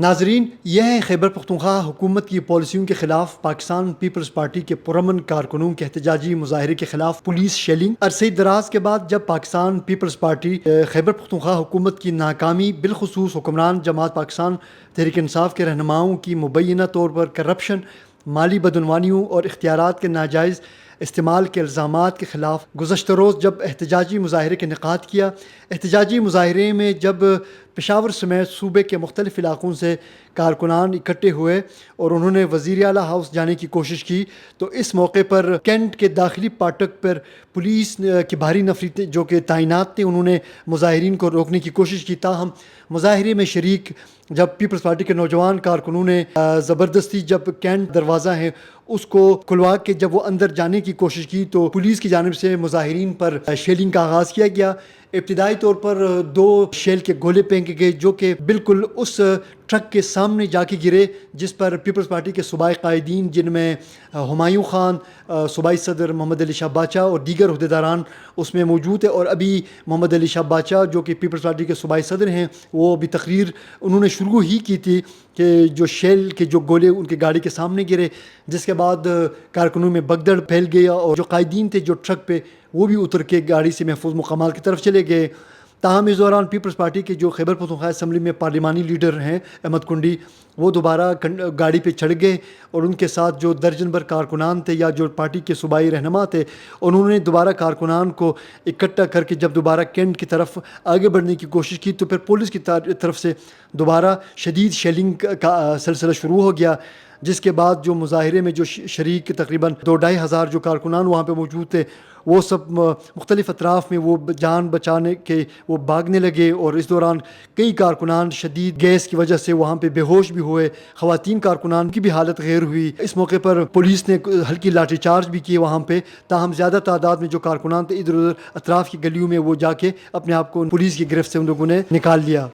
ناظرین، یہ ہے خیبر پختونخوا حکومت کی پالیسیوں کے خلاف پاکستان پیپلز پارٹی کے پرامن کارکنوں کے احتجاجی مظاہرے کے خلاف پولیس شیلنگ۔ عرصہ دراز کے بعد جب پاکستان پیپلز پارٹی خیبر پختونخوا حکومت کی ناکامی، بالخصوص حکمران جماعت پاکستان تحریک انصاف کے رہنماؤں کی مبینہ طور پر کرپشن، مالی بدعنوانیوں اور اختیارات کے ناجائز استعمال کے الزامات کے خلاف گزشتہ روز جب احتجاجی مظاہرے کا انعقاد کیا، احتجاجی مظاہرے میں جب پشاور سمیت صوبے کے مختلف علاقوں سے کارکنان اکٹھے ہوئے اور انہوں نے وزیر اعلیٰ ہاؤس جانے کی کوشش کی، تو اس موقع پر کینٹ کے داخلی پاٹک پر پولیس کی بھاری نفری جو کہ تعینات تھے، انہوں نے مظاہرین کو روکنے کی کوشش کی۔ تاہم مظاہرے میں شریک جب پیپلز پارٹی کے نوجوان کارکنوں نے زبردستی جب کینٹ دروازہ ہے اس کو کھلوا کے جب وہ اندر جانے کی کوشش کی، تو پولیس کی جانب سے مظاہرین پر شیلنگ کا آغاز کیا گیا۔ ابتدائی طور پر 2 شیل کے گولے پھینکے گئے جو کہ بالکل اس ٹرک کے سامنے جا کے گرے جس پر پیپلز پارٹی کے صوبائی قائدین، جن میں ہمایوں خان، صوبائی صدر محمد علی شاہ باچا اور دیگر عہدیداران اس میں موجود ہیں، اور ابھی محمد علی شاہ باچا جو کہ پیپلز پارٹی کے صوبائی صدر ہیں، وہ ابھی تقریر انہوں نے شروع ہی کی تھی کہ جو شیل کے جو گولے ان کی گاڑی کے سامنے گرے، جس کے بعد کارکنوں میں بگدڑ پھیل گیا اور جو قائدین تھے جو ٹرک پہ، وہ بھی اتر کے گاڑی سے محفوظ مقامات کی طرف چلے گئے۔ تاہم اس دوران پیپلز پارٹی کے جو خیبر پختونخوا اسمبلی میں پارلیمانی لیڈر ہیں احمد کنڈی، وہ دوبارہ گاڑی پہ چڑھ گئے اور ان کے ساتھ جو درجن بھر کارکنان تھے یا جو پارٹی کے صوبائی رہنما تھے، انہوں نے دوبارہ کارکنان کو اکٹھا کر کے جب دوبارہ کینٹ کی طرف آگے بڑھنے کی کوشش کی، تو پھر پولیس کی طرف سے دوبارہ شدید شیلنگ کا سلسلہ شروع ہو گیا، جس کے بعد جو مظاہرے میں جو شریک تقریباً 2-2.5 ہزار جو کارکنان وہاں پہ موجود تھے، وہ سب مختلف اطراف میں وہ جان بچانے کے وہ بھاگنے لگے، اور اس دوران کئی کارکنان شدید گیس کی وجہ سے وہاں پہ بے ہوش بھی ہوئے، خواتین کارکنان کی بھی حالت غیر ہوئی۔ اس موقع پر پولیس نے ہلکی لاٹھی چارج بھی کیے وہاں پہ، تاہم زیادہ تعداد میں جو کارکنان تھے ادھر ادھر اطراف کی گلیوں میں وہ جا کے اپنے آپ کو پولیس کی گرفت سے ان لوگوں نے نکال لیا۔